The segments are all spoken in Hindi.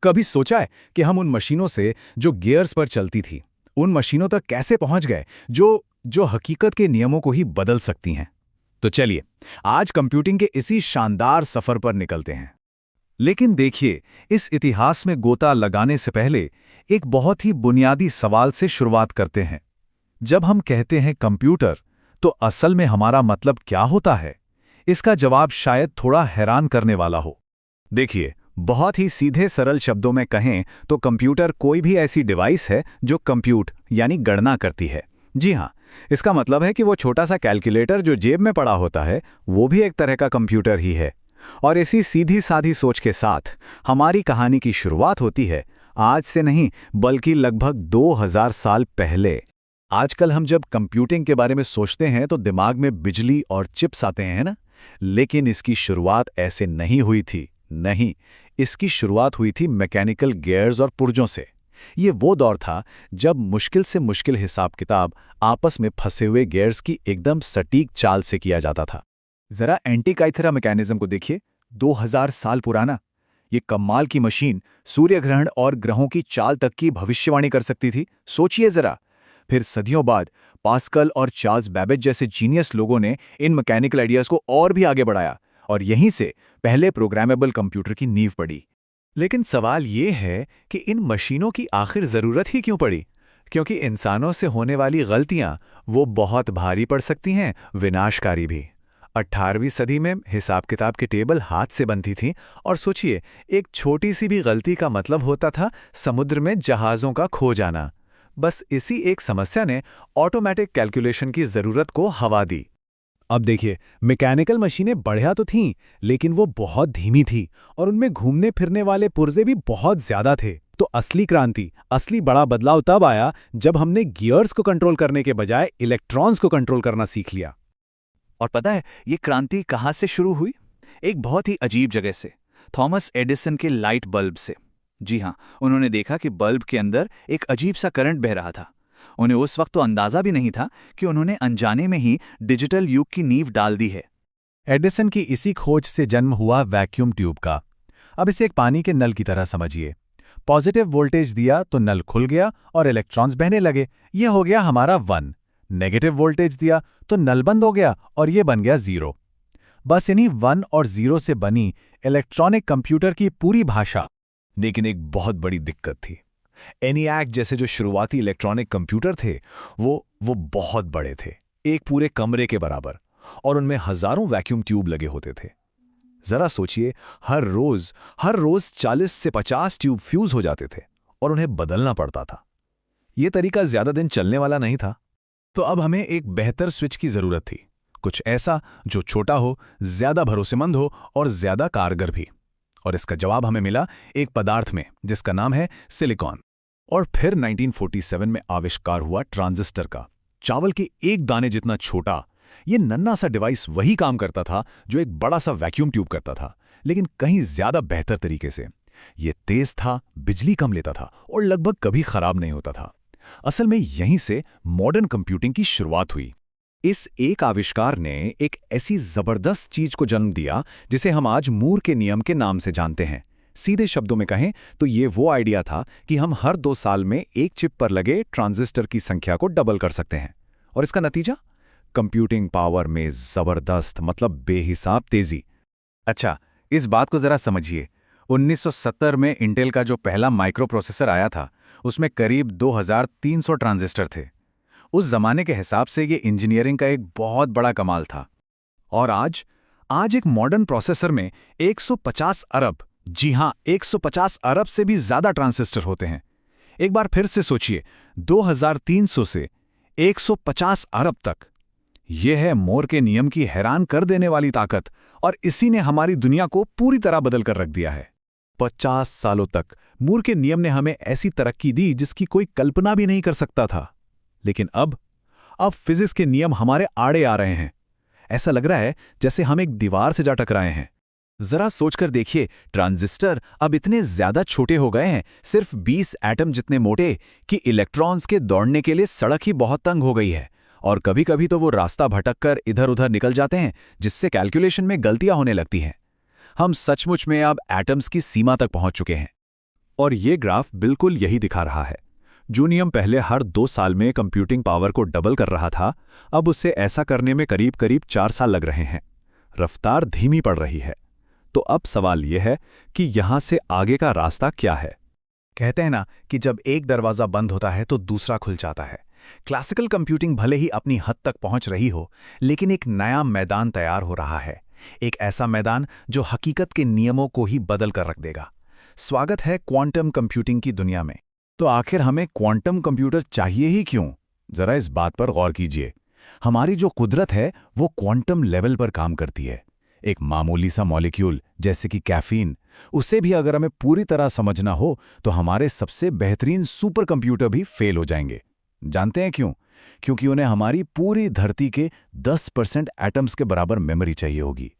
कभी सोचा है कि हम उन मशीनों से जो गियर्स पर चलती थी, उन मशीनों तक कैसे पहुंच गए जो जो हकीकत के नियमों को ही बदल सकती हैं? तो चलिए, आज कंप्यूटिंग के इसी शानदार सफर पर निकलते हैं। लेकिन देखिए, इस इतिहास में गोता लगाने से पहले एक बहुत ही बुनियादी सवाल से शुरुआत करते हैं। जब हम कहते हैं कंप्यूटर, तो असल में हमारा मतलब क्या होता है? इसका जवाब शायद थोड़ा हैरान करने वाला हो। देखिए, बहुत ही सीधे सरल शब्दों में कहें तो कंप्यूटर कोई भी ऐसी डिवाइस है जो कंप्यूट यानी गणना करती है। जी हाँ, इसका मतलब है कि वो छोटा सा कैलकुलेटर जो जेब में पड़ा होता है, वो भी एक तरह का कंप्यूटर ही है। और इसी सीधी साधी सोच के साथ हमारी कहानी की शुरुआत होती है, आज से नहीं बल्कि लगभग 2000 साल पहले। आजकल हम जब कंप्यूटिंग के बारे में सोचते हैं तो दिमाग में बिजली और चिप्स आते हैं ना, लेकिन इसकी शुरुआत ऐसे नहीं हुई थी। नहीं, इसकी शुरुआत हुई थी मैकेनिकल गियर्स और पुर्जों से। ये वो दौर था जब मुश्किल से मुश्किल हिसाब किताब आपस में फंसे हुए गियर्स की एकदम सटीक चाल से किया जाता था। जरा एंटीकाइथेरा मैकेनिज्म को देखिए, 2000 साल पुराना। ये कमाल की मशीन सूर्य ग्रहण और ग्रहों की चाल तक की भविष्यवाणी कर सकती थी। सोचिए जरा। फिर सदियों बाद पास्कल और चार्ल्स बैबेज जैसे जीनियस लोगों ने इन मैकेनिकल आइडियाज को और भी आगे बढ़ाया और यहीं से पहले प्रोग्रामेबल कंप्यूटर की नींव पड़ी। लेकिन सवाल ये है कि इन मशीनों की आखिर जरूरत ही क्यों पड़ी? क्योंकि इंसानों से होने वाली गलतियां वो बहुत भारी पड़ सकती हैं, विनाशकारी भी। 18वीं सदी में हिसाब किताब की टेबल हाथ से बनती थी और सोचिए, एक छोटी सी भी गलती का मतलब होता था समुद्र में जहाज़ों का खो जाना। बस इसी एक समस्या ने ऑटोमेटिक कैलकुलेशन की जरूरत को हवा दी। अब देखिए, मैकेनिकल मशीनें बढ़िया तो थीं, लेकिन वो बहुत धीमी थी और उनमें घूमने फिरने वाले पुर्जे भी बहुत ज्यादा थे। तो असली क्रांति, असली बड़ा बदलाव तब आया जब हमने गियर्स को कंट्रोल करने के बजाय इलेक्ट्रॉन्स को कंट्रोल करना सीख लिया। और पता है ये क्रांति कहाँ से शुरू हुई? एक बहुत ही अजीब जगह से, थॉमस एडिसन के लाइट बल्ब से। जी हाँ, उन्होंने देखा कि बल्ब के अंदर एक अजीब सा करंट बह रहा था। उन्हें उस वक्त तो अंदाजा भी नहीं था कि उन्होंने अनजाने में ही डिजिटल युग की नींव डाल दी है। एडिसन की इसी खोज से जन्म हुआ वैक्यूम ट्यूब का। अब इसे एक पानी के नल की तरह समझिए। पॉजिटिव वोल्टेज दिया तो नल खुल गया और इलेक्ट्रॉन्स बहने लगे। ये हो गया हमारा 1। नेगेटिव वोल्टेज दिया तो नल बंद हो गया और ये बन गया 0। बस इन्हीं 1 और 0 से बनी इलेक्ट्रॉनिक कंप्यूटर की पूरी भाषा। लेकिन एक बहुत बड़ी दिक्कत थी। एनियाक जैसे जो शुरुआती इलेक्ट्रॉनिक कंप्यूटर थे, वो बहुत बड़े थे, एक पूरे कमरे के बराबर, और उनमें हजारों वैक्यूम ट्यूब लगे होते थे। जरा सोचिए, हर रोज 40 से 50 ट्यूब फ्यूज हो जाते थे और उन्हें बदलना पड़ता था। यह तरीका ज्यादा दिन चलने वाला नहीं था। तो अब हमें एक बेहतर स्विच की जरूरत थी, कुछ ऐसा जो छोटा हो, ज्यादा भरोसेमंद हो और ज्यादा कारगर भी। और इसका जवाब हमें मिला एक पदार्थ में जिसका नाम है सिलिकॉन। और फिर 1947 में आविष्कार हुआ ट्रांजिस्टर का। चावल के एक दाने जितना छोटा ये नन्हा सा डिवाइस वही काम करता था जो एक बड़ा सा वैक्यूम ट्यूब करता था, लेकिन कहीं ज्यादा बेहतर तरीके से। ये तेज था, बिजली कम लेता था और लगभग कभी खराब नहीं होता था। असल में यहीं से मॉडर्न कंप्यूटिंग की शुरुआत हुई। इस एक आविष्कार ने एक ऐसी जबरदस्त चीज को जन्म दिया जिसे हम आज मूर के नियम के नाम से जानते हैं। सीधे शब्दों में कहें तो ये वो आइडिया था कि हम हर 2 साल में एक चिप पर लगे ट्रांजिस्टर की संख्या को डबल कर सकते हैं। और इसका नतीजा, कंप्यूटिंग पावर में जबरदस्त, मतलब बेहिसाब तेजी। अच्छा, इस बात को जरा समझिए। 1970 में इंटेल का जो पहला माइक्रो प्रोसेसर आया था, उसमें करीब 2300 ट्रांजिस्टर थे। उस जमाने के हिसाब से ये इंजीनियरिंग का एक बहुत बड़ा कमाल था। और आज एक मॉडर्न प्रोसेसर में 150 अरब, जी हां, 150 अरब से भी ज्यादा ट्रांजिस्टर होते हैं। एक बार फिर से सोचिए, 2300 से 150 अरब तक। यह है मोर के नियम की हैरान कर देने वाली ताकत, और इसी ने हमारी दुनिया को पूरी तरह बदल कर रख दिया है। 50 सालों तक मूर के नियम ने हमें ऐसी तरक्की दी जिसकी कोई कल्पना भी नहीं कर सकता था। लेकिन अब फिजिक्स के नियम हमारे आड़े आ रहे हैं। ऐसा लग रहा है जैसे हम एक दीवार से जा टकराए हैं। जरा सोचकर देखिए, ट्रांजिस्टर अब इतने ज्यादा छोटे हो गए हैं, सिर्फ 20 एटम जितने मोटे, कि इलेक्ट्रॉन्स के दौड़ने के लिए सड़क ही बहुत तंग हो गई है। और कभी कभी तो वो रास्ता भटककर इधर उधर निकल जाते हैं, जिससे कैलकुलेशन में गलतियां होने लगती हैं। हम सचमुच में अब एटम्स की सीमा तक पहुंच चुके हैं। और ये ग्राफ बिल्कुल यही दिखा रहा है। जो नियम पहले हर 2 साल में कंप्यूटिंग पावर को डबल कर रहा था, अब उससे ऐसा करने में करीब करीब 4 साल लग रहे हैं। रफ्तार धीमी पड़ रही है। तो अब सवाल यह है कि यहां से आगे का रास्ता क्या है। कहते हैं ना कि जब एक दरवाजा बंद होता है तो दूसरा खुल जाता है। क्लासिकल कंप्यूटिंग भले ही अपनी हद तक पहुंच रही हो, लेकिन एक नया मैदान तैयार हो रहा है। एक ऐसा मैदान जो हकीकत के नियमों को ही बदल कर रख देगा। स्वागत है क्वांटम कंप्यूटिंग की दुनिया में। तो आखिर हमें क्वांटम कंप्यूटर चाहिए ही क्यों? जरा इस बात पर गौर कीजिए। हमारी जो कुदरत है वो क्वांटम लेवल पर काम करती है। एक मामूली सा मॉलिक्यूल जैसे कि कैफीन, उसे भी अगर हमें पूरी तरह समझना हो तो हमारे सबसे बेहतरीन सुपर कंप्यूटर भी फेल हो जाएंगे। जानते हैं क्यों? क्योंकि उन्हें हमारी पूरी धरती के 10% एटम्स के बराबर मेमोरी चाहिए होगी।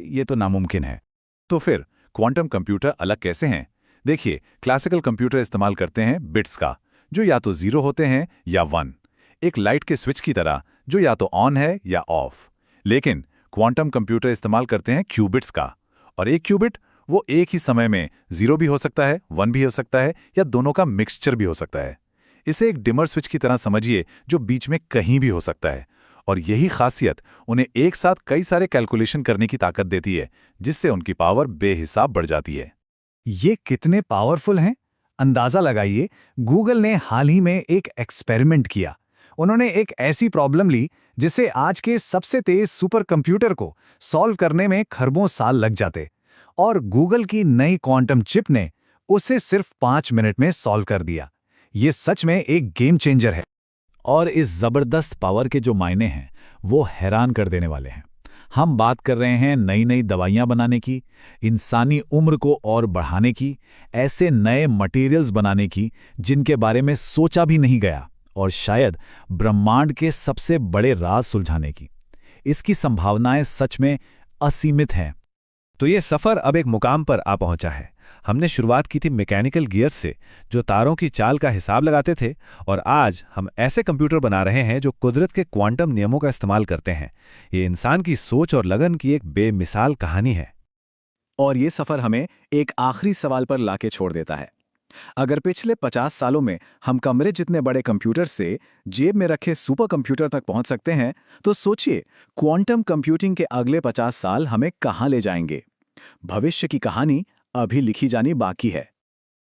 ये तो नामुमकिन है। तो फिर क्वांटम कंप्यूटर अलग कैसे हैं? देखिए, क्लासिकल कंप्यूटर इस्तेमाल करते हैं बिट्स का, जो या तो 0 होते हैं या 1, एक लाइट के स्विच की तरह जो या तो ऑन है या ऑफ। लेकिन क्वांटम कंप्यूटर इस्तेमाल करते हैं क्यूबिट्स का, और एक क्यूबिट वो एक ही समय में 0 भी हो सकता है, 1 भी हो सकता है, या दोनों का मिक्सचर भी हो सकता है। इसे एक डिमर स्विच की तरह समझिए जो बीच में कहीं भी हो सकता है, और यही खासियत उन्हें एक साथ कई सारे कैलकुलेशन करने की ताकत देती है, जिससे उनकी पावर बेहिसाब बढ़ जाती है। ये कितने पावरफुल हैं? अंदाजा लगाइए, गूगल ने हाल ही में एक एक्सपेरिमेंट किया। उन्होंने एक ऐसी प्रॉब्लम ली जिसे आज के सबसे तेज सुपर कंप्यूटर को सॉल्व करने में खरबों साल लग जाते, और गूगल की नई क्वांटम चिप ने उसे सिर्फ 5 मिनट में सॉल्व कर दिया। ये सच में एक गेम चेंजर है। और इस जबरदस्त पावर के जो मायने हैं वो हैरान कर देने वाले हैं। हम बात कर रहे हैं नई नई दवाइयां बनाने की, इंसानी उम्र को और बढ़ाने की, ऐसे नए मटेरियल्स बनाने की जिनके बारे में सोचा भी नहीं गया, और शायद ब्रह्मांड के सबसे बड़े राज सुलझाने की। इसकी संभावनाएं सच में असीमित हैं। तो ये सफ़र अब एक मुकाम पर आ पहुंचा है। हमने शुरुआत की थी मैकेनिकल गियर्स से, जो तारों की चाल का हिसाब लगाते थे, और आज हम ऐसे कंप्यूटर बना रहे हैं जो कुदरत के क्वांटम नियमों का इस्तेमाल करते हैं। ये इंसान की सोच और लगन की एक बेमिसाल कहानी है। और ये सफर हमें एक आखिरी सवाल पर लाके छोड़ देता है। अगर पिछले 50 सालों में हम कमरे जितने बड़े कंप्यूटर से जेब में रखे सुपर कंप्यूटर तक पहुंच सकते हैं, तो सोचिए क्वांटम कंप्यूटिंग के अगले 50 साल हमें कहां ले जाएंगे। भविष्य की कहानी अभी लिखी जानी बाकी है।